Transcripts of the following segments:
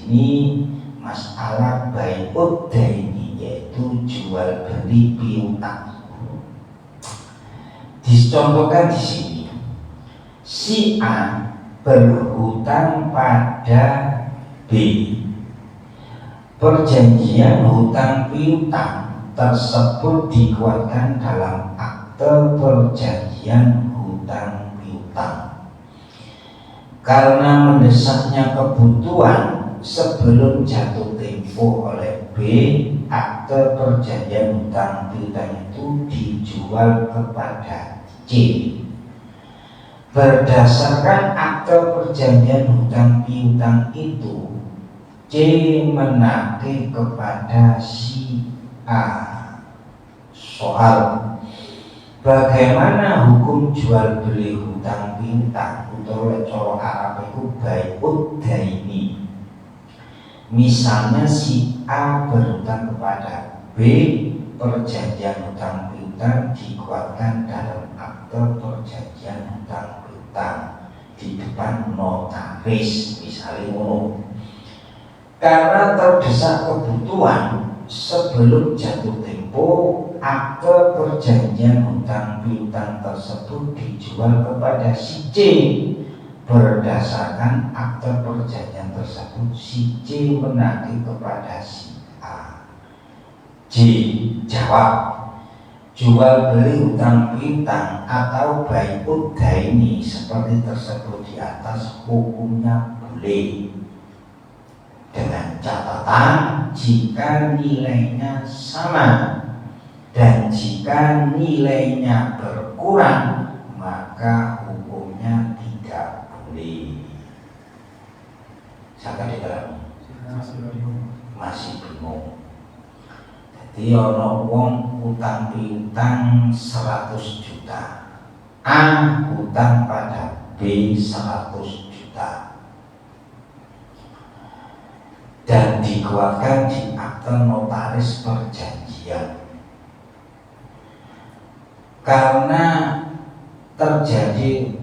sini masalah bai'ud daini, yaitu jual beli piutang. Dicontohkan di sini, si A berhutang pada B. Perjanjian hutang piutang tersebut dikuatkan dalam akte perjanjian hutang piutang. Karena mendesaknya kebutuhan, sebelum jatuh tempo oleh B, akte perjanjian hutang piutang itu dijual kepada C. Berdasarkan akte perjanjian hutang piutang itu, C menagih kepada si A. Soal, bagaimana hukum jual beli hutang piutang utawa cara Arab itu bai'ud daini? Misalnya si A berhutang kepada B, perjanjian hutang piutang dikuatkan dalam akte perjanjian hutang piutang di depan notaris, misalnya ngono. Karena terdesak kebutuhan, sebelum jatuh tempo, akte perjanjian hutang piutang tersebut dijual kepada si C. Berdasarkan akte perjanjian tersebut, si C menagih kepada si A. J. Jawab, jual beli hutang piutang atau bai'ud daini seperti tersebut di atas hukumnya boleh, dengan catatan jika nilainya sama, dan jika nilainya berkurang maka hukumnya tidak boleh. Sampai di dalam masih bingung. Jadi ono wong utang piutang 100 juta, A hutang pada B 100 juta, dan dikuatkan di akte notaris perjanjian. Karena terjadi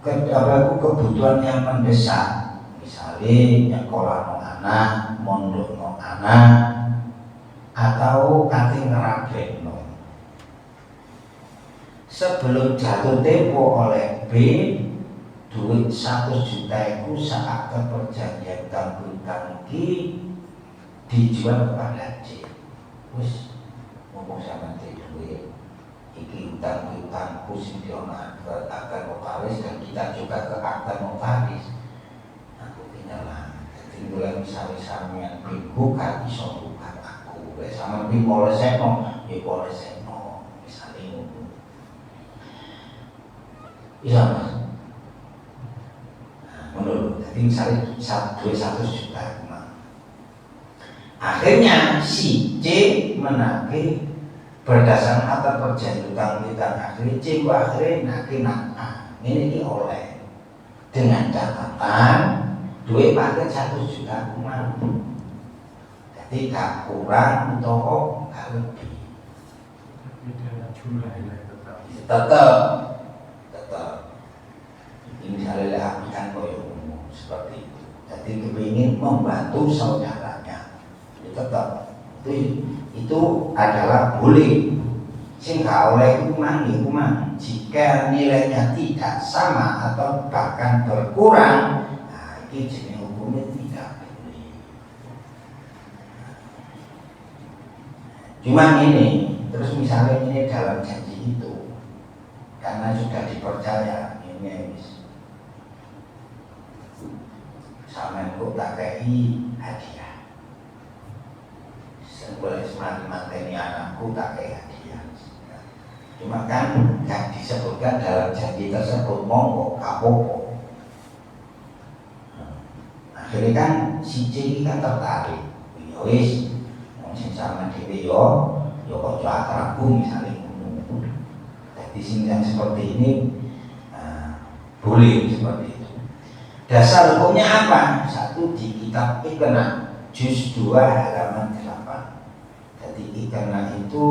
kebutuhan yang mendesak, misalnya nyekolah no anak, mondok no anak, atau kate ngerabekno. Sebelum jatuh tempo oleh B, duit 100 juta itu saat perjanjian hutang piutang dijual kepada C. Wis ngomong sama C, duit iki hutang piutangku sing diono ke akte notaris, dan kita juga ke akte notaris. Aku tinggalan. Jadi mulai misalnya sampeyan bingung kan iso bukan aku. Wis sampeyan bingung poleseno, ya poleseno. Misalnya ngono. Iya Mas. Menurut, jadi misalnya duit 100 juta. Akhirnya si C menagih berdasarkan akte perjanjian hutang piutang. Akhirnya C akhirnya nagih ini oleh, dengan catatan duit pakai 100 juta kumang. Jadi gak kurang atau gak lebih. Tetap. Ini misalnya aplikan koyo seperti itu. Jadi kepingin membantu saudaranya, tetap itu adalah boleh. Sehingga oleh kumang jika nilainya tidak sama atau bahkan berkurang, nah ini jenis hukumnya tidak boleh. Cuma ini, terus misalnya ini dalam janji itu, karena sudah dipercaya ini sama aku tak kei hadiah. Boleh semakin mateni anakku tak kei hadiah. Cuma kan yang disebutkan dalam janji tersebut monggo kapopo. Akhirnya kan si C ini kan tertarik. Ya wis, sing sama dhewe yo kok akrabku misalnya. Jadi sing yang seperti ini boleh seperti itu. Dasar hukumnya apa? Satu di kitab Iqna juz 2 halaman 8. Jadi Iqna itu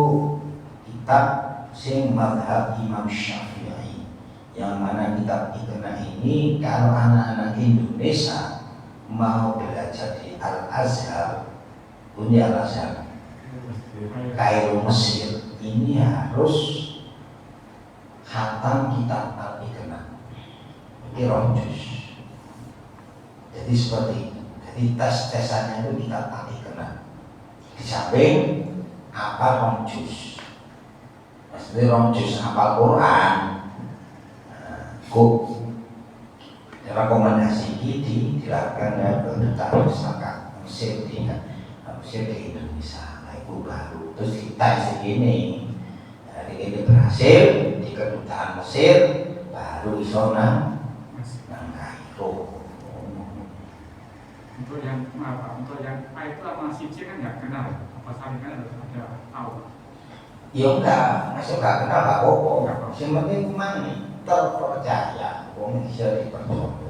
kitab sing mazhab Imam Syafi'i, yang mana kitab Iqna ini kalau anak-anak Indonesia mau belajar di Al-Azhar, Uni Al-Azhar Kairo Mesir, ini harus khatam kitab Al-Iqna, ini ronjus. Jadi seperti itu. Jadi tes-tesannya itu kitab Al-Iqna. Di samping apa ronjus, maksudnya ronjus hafal Quran. Kok rekomendasi ini dilakukan oleh kedutaan masyarakat Mesir di Indonesia. Nah, itu baru. Terus kita segini, hari ini berhasil di kedutaan Mesir, baru Isona Kairo. Untuk yang apa? Untuk yang A itu sama si C kan nggak kenal. Apa saringan ada tahu? Ya enggak, masih enggak kenal Pak Koko. Yang penting memang terpercaya, wong bisa dipercaya.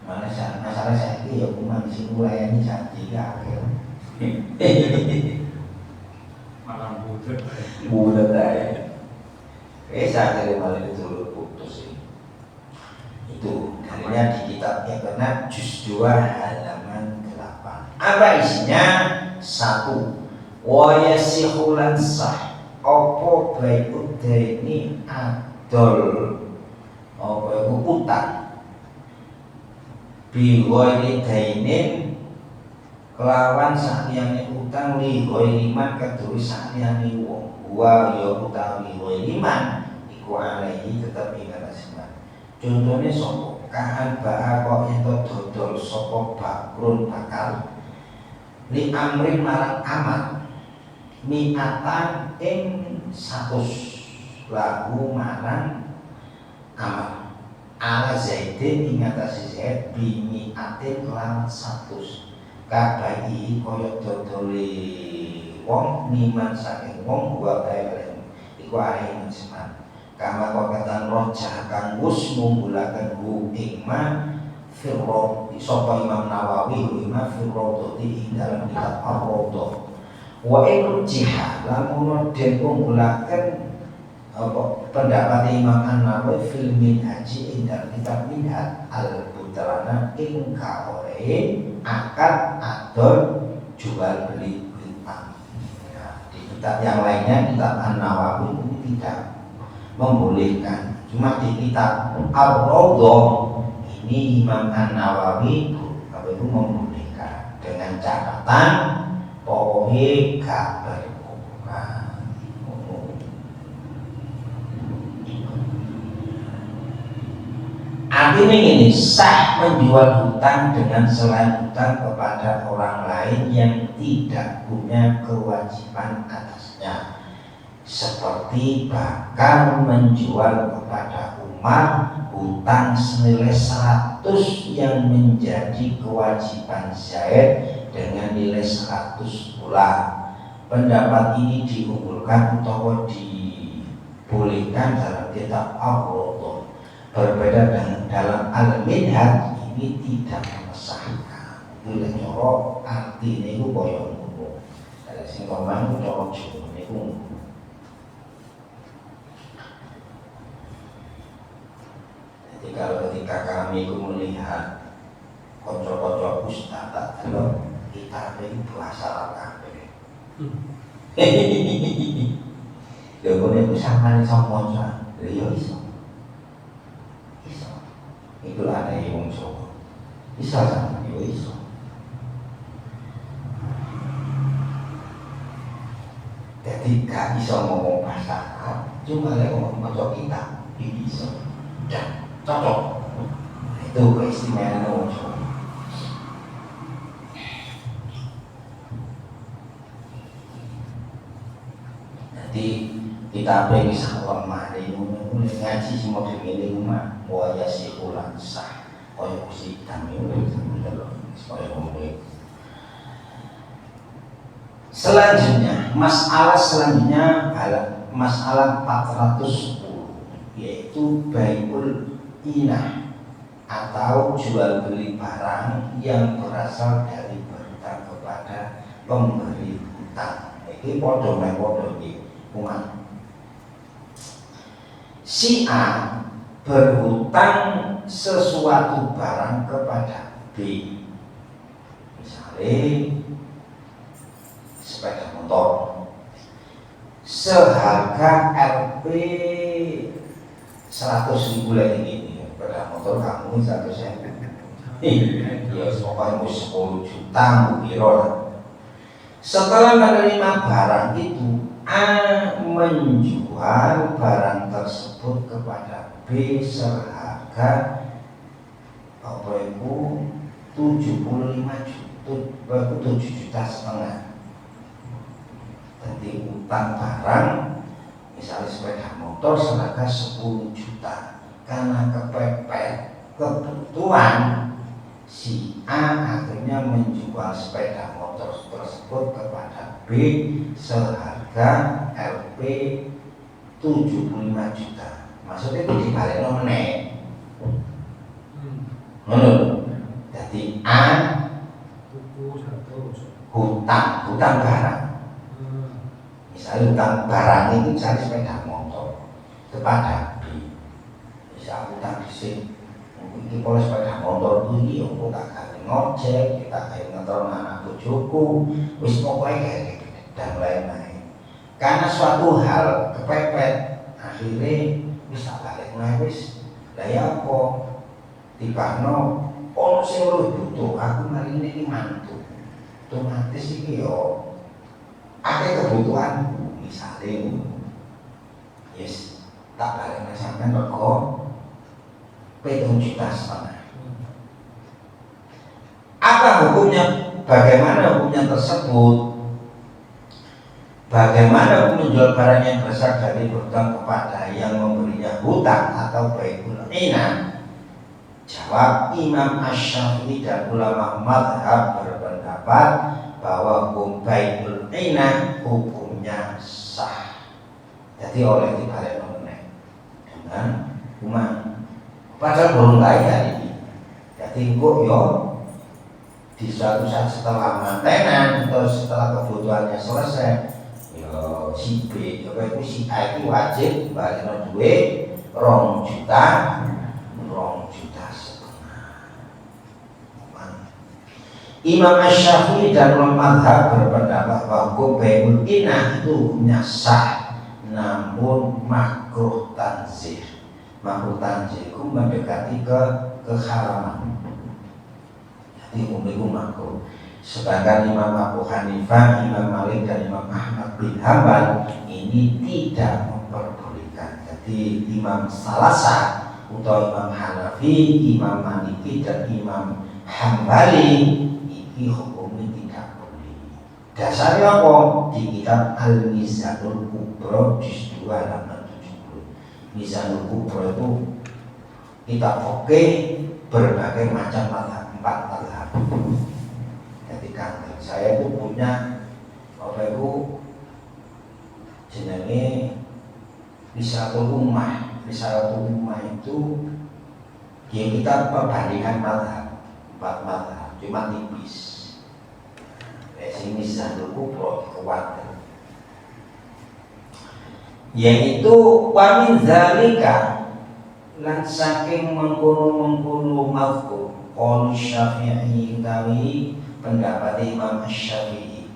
Masalah saya ini ya memang si mulayani janji akhir. Malam budet. Budet aja. Saya dari malah itu putus sih. Itu akhirnya di kitabnya karena juz 2 halaman 8. Apa isinya? 1. Wa yasihulan sah opo baik ini adol opo iku utang bi ghairi dainin kelawan sakliyane utang li ghairi man kedue sakliyane wong wa ya utang li ghairi man iku alaihi tetep ing atas man. Contone sapa kahan ba'a kok ento dodol sapa bakrun bakal li amrin marang amat mi'atan ing 100 lagu marang amal ala zaidin ing atase zaid bi mi'atin lan 100 kabai koyo dodole wong niman saking wong wa bae iku are musman kama katan roja kang wus munggulaken hu ing ma firro sapa Imam Nawawi Imam firro di dalam kitab Ar-Rawdah wa in jiha lamun den unggulaken apa pendapat Imam An-Nawawi fil minhaji indal kitab minhaj al-butrana ing kaore akad adol jual beli utang. Nah, di kitab yang lainnya kitab An-Nawawi ini tidak membolehkan, cuma di kitab Ar-Rawdah ini Imam An-Nawawi itu membolehkan dengan catatan pokoknya gak berhubungan. Artinya ini sah menjual hutang dengan selain hutang kepada orang lain yang tidak punya kewajiban atasnya, seperti bahkan menjual kepada Umar hutang senilai 100 yang menjadi kewajiban Zaid dengan nilai 100 pula. Pendapat ini diunggulkan atau dibolehkan dalam kitab Ar-Rawdah. Berbeda dengan dalam Al-Minhaj ini tidak mengesahkan. Itu cara artinya itu koyo ngono. Ada sing ngomong cara Jawa niku. Jadi kalau ketika kami melihat kocok-kocok ustaz tak delok kita ini bahasa kabeh. Ya ngene sampeyan iso maca, ya iso. Itulah ada wong Jawa. Iso sampeyan yo iso. Jadi gak iso ngomong bahasa Arab, cuma lek ngomong maca kitab iso. Dan cocok. Itu keistimewaan wong Jawa. Jadi kita pengen salam mari mulai ngaji semua begini rumah wajah si ulang sah koyo si kami supaya ngomong. Selanjutnya masalah selanjutnya adalah masalah 410 yaitu baiul inah atau jual beli barang yang berasal dari berhutang kepada pemberi hutang. Ini podo iki umat. Si A berhutang sesuatu barang kepada B, misalnya sepeda motor seharga Rp 100.000 ini, sepeda motor kamu 100.000, ya pokoknya 10 juta kira lah. Setelah menerima barang itu, A menjual barang tersebut kepada B seharga apa itu 75 juta, 7,5 juta. Jadi utang barang misalnya sepeda motor seharga 10 juta, karena kepepet kebutuhan si A akhirnya menjual sepeda motor tersebut kepada B seharga Rp 75 juta. Maksudnya itu dibalik meneh. Jadi A hutang barang. Misalnya hutang barang itu cari sepeda motor kepada B. Bisa hutang di sini. Ini kalau sepeda motor ini, aku tak kali ngojek, kita kali ngetrol anak bojoku, wis pokoknya kayak dan lain-lain. Karena suatu hal kepepet, akhirnya bisa balik wis. Lah ya apa? Tibano, ono sing luwih butuh, aku mari ini mantu. Otomatis iki yo akeh kebutuhan, misalnya, yes, tak balik sampean rego 7,5 juta. Apa hukumnya? Bagaimana hukumnya tersebut? Bagaimana menjual barang yang berasal dari berhutang kepada yang memberinya hutang atau baikul ina? Jawab, Imam Asy-Syafi'i dan ulama mazhab berpendapat bahwa hukum baikul ina hukumnya sah. Jadi oleh dibalik mengenai dengan hukuman. Padahal belum kaya ini. Jadi kok yo di suatu saat setelah mantenan atau setelah kebutuhannya selesai, yo si B, yo itu si A itu wajib balik duit 2 juta, 2,5 juta. Imam Asy-Syafi'i dan ulama mazhab berpendapat bahwa hukum baikul inah itu hukumnya sah, namun makruh tanzih. Makruh tanzih itu mendekati keharaman. Jadi hukum makruh. Sedangkan Imam Abu Hanifah, Imam Malik dan Imam Ahmad bin Hanbal ini tidak memperbolehkan. Jadi Imam Salasa atau Imam Hanafi, Imam Maliki dan Imam Hambali ini hukumnya tidak boleh. Dasarnya apa? Di kitab Al-Mizanul Kubra juz 2 halaman 70. Mizanul Kubra itu kitab fikih berbagai macam mazhab, 4 mazhab. Jadi kantor saya itu punya apa itu jenenge Risalatul Ummah. Risalatul Ummah itu yang kita perbandingan mazhab, 4 mazhab, cuma tipis. Sini Mizanul Kubra kuat. Yaitu wa min zalika lan saking mengkono-mengkono mafhum qaul Syafi'i utawi pendapat Imam Asy-Syafi'i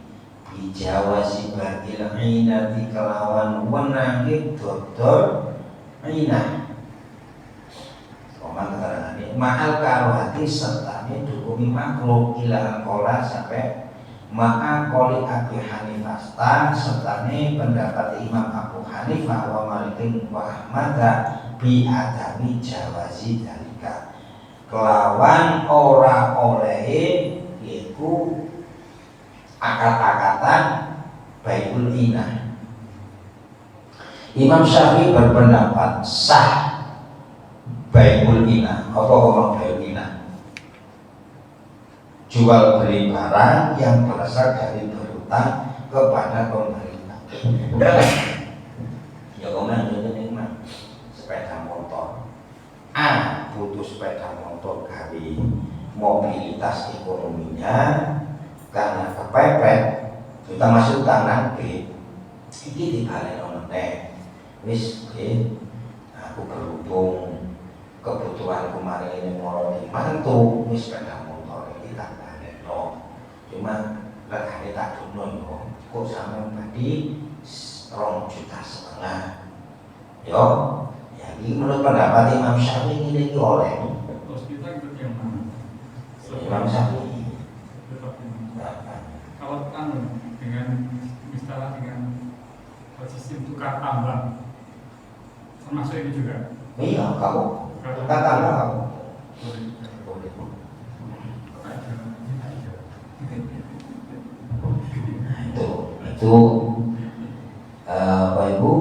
bijawazi bagil inati kelawan wenange dodol inah. Koman keterangan ini ma'al karohati serta ini dukumi makhluk ilah kola sampai ma'a koli Abu Hanifah serta ini pendapat Imam Abu Hanifah wa Malikin wa Ahmad bi adami jawazi dalika kelawan ora olehe yaitu akat-akatan baikul inah. Imam Syafi'i berpendapat sah baikul inah. Apa ngomong baikul inah? Jual beli barang yang berasal dari berhutang kepada pemerintah. Ya ngomong ini sepeda motor. A butuh sepeda motor kali mobilitas ekonominya karena kepepet kita masuk tangan B ini dibalik meneh wis aku berhubung Tuhan kemarin ini mau dimantu wis sepeda motor iki tak balekno. Cuma regane tak duno yo. Kok sampeyan tadi 2,5 juta. Yo, ya ini menurut pendapat Imam Syafi'i ini oleh. Terus kita ikut yang mana? Imam Syafi'i. Kalau dengan misalnya dengan sistem tukar tambang, termasuk ini juga. Iya, kamu katakanlah kamu. Itu Bapak Ibu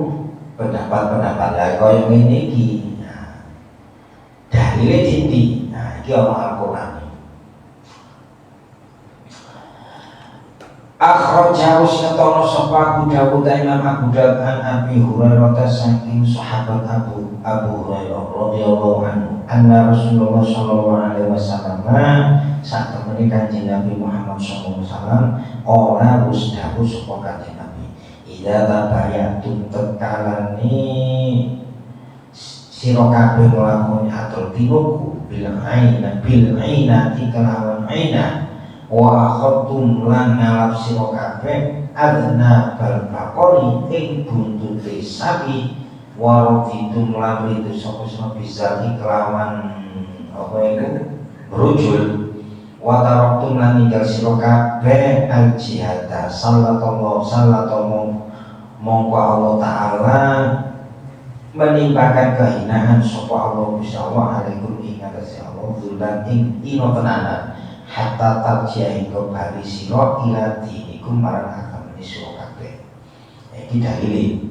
pendapat-pendapat lah kaya ngene iki. Nah, dalile dindi. Nah, iki ana Al-Qur'an. Akhrajahu syaitan sapa Abu Dawud Imam Abu Dawud an Abi Hurairah saking sahabat Abu Hurairah radhiyallahu anhu anna Rasulullah sallallahu alaihi wasallam saat temani Kanjeng Nabi Muhammad sallallahu alaihi wasallam ora usdahu sapa Kanjeng Nabi ida tabayatum tekalani sira kabeh nglakoni atur tinuku bil aina kelawan aina wa akhadtum lan ngalap sira kabeh adna bal baqori ing buntute sapi wa raditum lan itu sapa bisa kelawan apa itu berujul wa taraktum lan ninggal sira kabeh al jihad sallallahu mongko Allah taala menimpakan kehinaan sapa Allah insyaallah alaikum ing atase Allah dulan ing ino tenanan hatta tarji'in kembali sira ila dinikum marang agama sira kabeh. Iki dalile.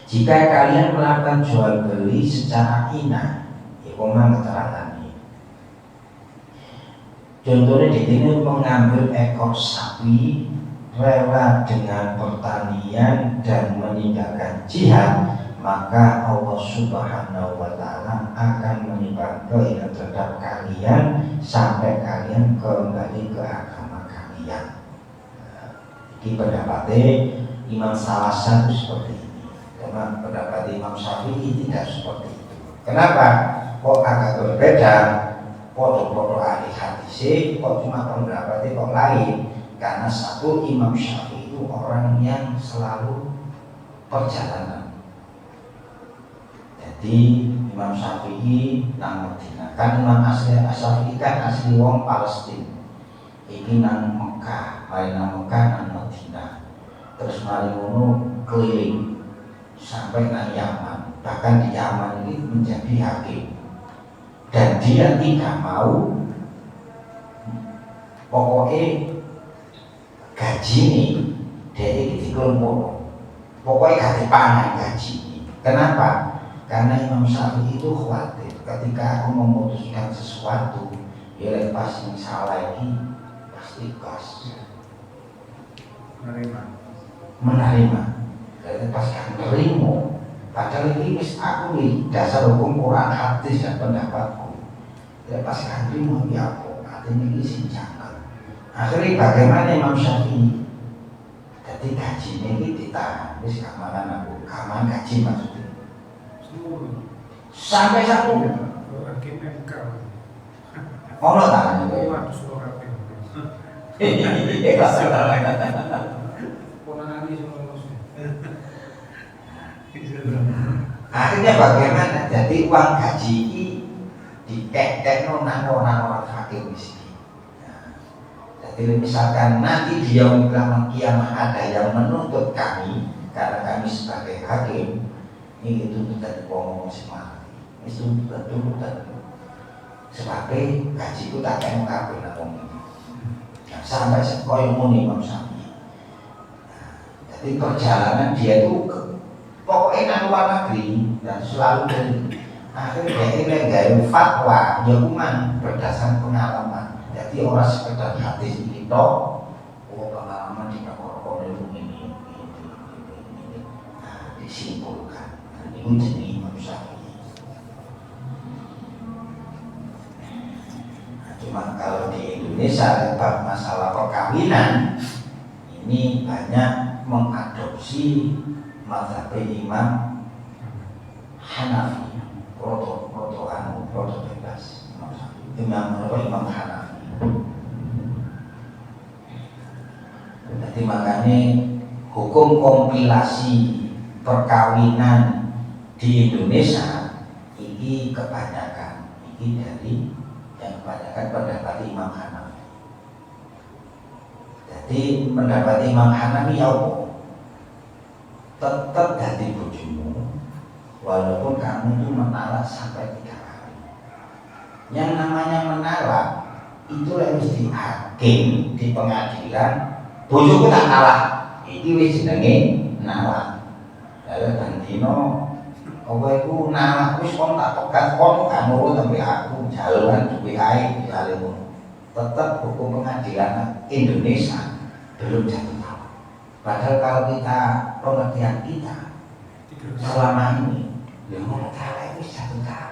Jika kalian melakukan jual beli secara inah, ya memang keterangan ini. Contohnya di sini mengambil ekor sapi rela dengan pertanian dan meninggalkan jihad, maka Allah Subhanahu wa ta'ala akan menimbang keinginan terhadap kalian sampai kalian kembali ke agama kalian. Ini pendapatnya Imam Salasan seperti ini. Karena pendapat Imam Syafi'i tidak seperti itu. Kenapa? Kok agak berbeda? Foto-foto ahli hadis, kok cuma pendapatnya kok lain? Karena satu, Imam Syafi'i itu orang yang selalu perjalanan. Jadi Imam Syafi'i nang Madinah, kan Imam Syafi'i kan asli wong Palestina. Iki nang Mekah, mari nang Mekah nang Madinah. Terus mari ngono keliling sampai nang Yaman. Bahkan di Yaman ini menjadi hakim. Dan dia tidak mau pokoknya gaji ini dia ini dikelompok. Pokoknya gak dipanai gaji ini. Kenapa? Karena Imam Syafi'i itu khawatir ketika aku memutuskan sesuatu, ya lepas yang salah ini pasti gas menerima. Jadi pas kan terima. Padahal ini mis aku nih dasar hukum Quran hadis dan pendapatku. Ya pas kan terima ya aku artinya ini sih jangan. Akhirnya bagaimana Imam Syafi'i? Jadi gajinya ini ditahan. Wis keamanan aku, keamanan gaji maksudnya. Sampai satu hakim MK Allah tangan itu akhirnya bagaimana? Jadi uang gaji ini dikek-kek nang orang fakir miskin. Jadi misalkan nanti dia bilang kiamat ada yang menuntut kami karena kami sebagai hakim ini tuntutan ngomong semua itu tuntutan sebabnya gajiku tak kayak kabeh nak ngomong ini sampai sekolah muni Imam Syafi'i. Jadi perjalanan dia itu pokoknya nang luar negeri dan selalu dari akhirnya dia gaya fatwa ya kuman berdasarkan pengalaman. Jadi orang sekedar hadis ini toh pengalaman di kakor ini disimpulkan. Itu jadi Imam Syafi'i. Nah, cuma kalau di Indonesia bab masalah perkawinan ini banyak mengadopsi mazhab Imam Hanafi, proto anu Rodo bebas. Imam Hanafi. Jadi makanya hukum kompilasi perkawinan di Indonesia ini kebanyakan ini dari yang kebanyakan pendapat Imam Hanafi. Jadi pendapat Imam Hanafi ya tetap jadi bojomu walaupun kamu itu menalak sampai 3 kali. Yang namanya menalak itu harus di hakim di pengadilan. Bojoku tak kalah, iki wis jenenge nalak. Lalu tandino kowe iku nalak wis kon tak pegat kon gak nurut sampe aku jalan duwe ae jalemu. Tetap hukum pengadilan Indonesia belum jatuh talak. Padahal kalau kita pengertian kita selama ini yang mau talak itu jatuh talak.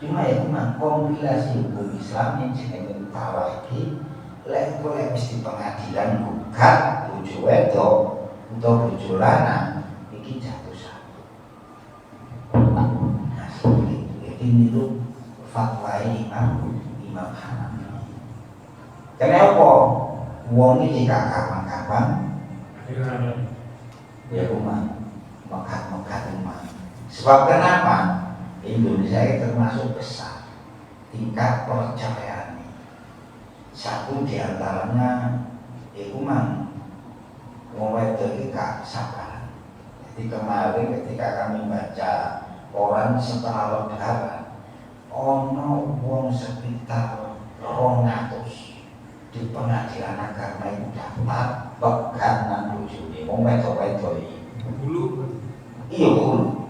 Cuma ya memang kompilasi hukum Islam yang jenenge talak iki lek kowe mesti pengadilan gugat bojo wedok utawa bojo lanang iki jatuh satu. Nah, seperti itu. Ini tuh fatwa Imam Hanafi. Kenapa wong iki kapan-kapan ya rumah mekat rumah. Sebab kenapa? Indonesia itu termasuk besar tingkat perceraian. Satu di antaranya itu mang wong wedok iki gak sabar. Jadi kemarin ketika kami baca koran setelah lebaran ono wong sekitar 200 di pengadilan agama itu daftar pegat nang bojone wong wedok-wedok iki. Bulu. Iya bulu.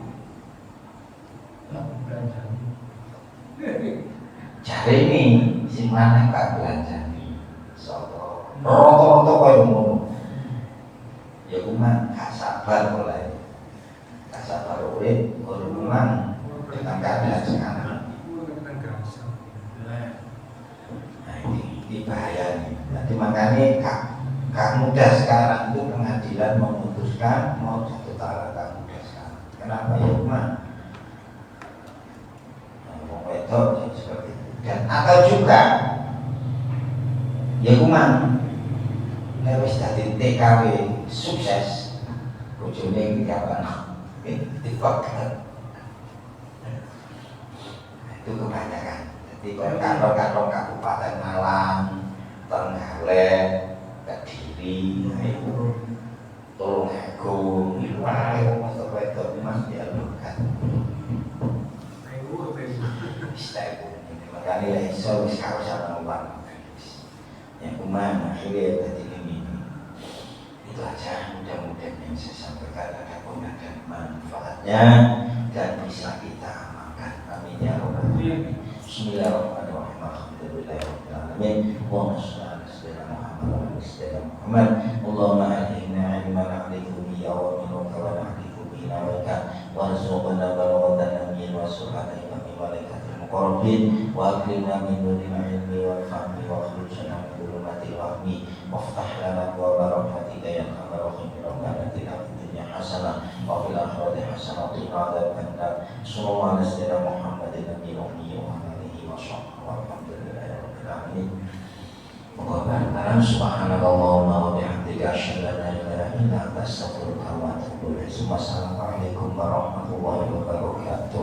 Jare ini si mana kak belanja nih, soto, roto kau ngono, ya kuman gak sabar mulai, gak sabar urip, kuman dengan keadaan sekarang. Nah ini bahaya nih. Jadi makanya kak muda sekarang itu pengadilan memutuskan mau jatuh talak kak muda sekarang. Kenapa ya kuman? Wedok seperti itu. Dan atau juga ya kuman lewis dadi TKW sukses bojone iki kapan dipakai itu kebanyakan. Jadi kantor-kantor Kabupaten Malang, Trenggalek, Kediri, Tulungagung, itu wae wong wedok mas dialukan. Makanya ya iso wis karo sama uang yang kuman akhirnya tadi ini itu aja mudah-mudahan yang saya sampaikan ada guna dan manfaatnya dan bisa kita amalkan. Amin ya rabbal alamin. Bismillahirrahmanirrahim. Alhamdulillahirrahmanirrahim. Wa sallallahu Muhammad. Allahumma alhimna ilman na'rifu bihi wa minuka wa na'rifu bihi nawaka warzuqna barakatan amin wa subhanahu wa ta'ala Qur'in wa akrimna min nuril ilmi wal fahmi wa khurujna min dhulumatil wahmi waftah lana wa barakatika ya arhamar rahimin rabbana atina fid dunya hasanah wa fil akhirati hasanah wa qina adzaban nar. Sallallahu alaihi wasallam Muhammadin nabiyil ummi wa alihi wa sahbihi walhamdulillahi rabbil alamin. Wa subhanallahumma wa bihamdika asyhadu an la ilaha illa anta astaghfiruka wa atubu ilaik. Wassalamualaikum warahmatullahi wabarakatuh.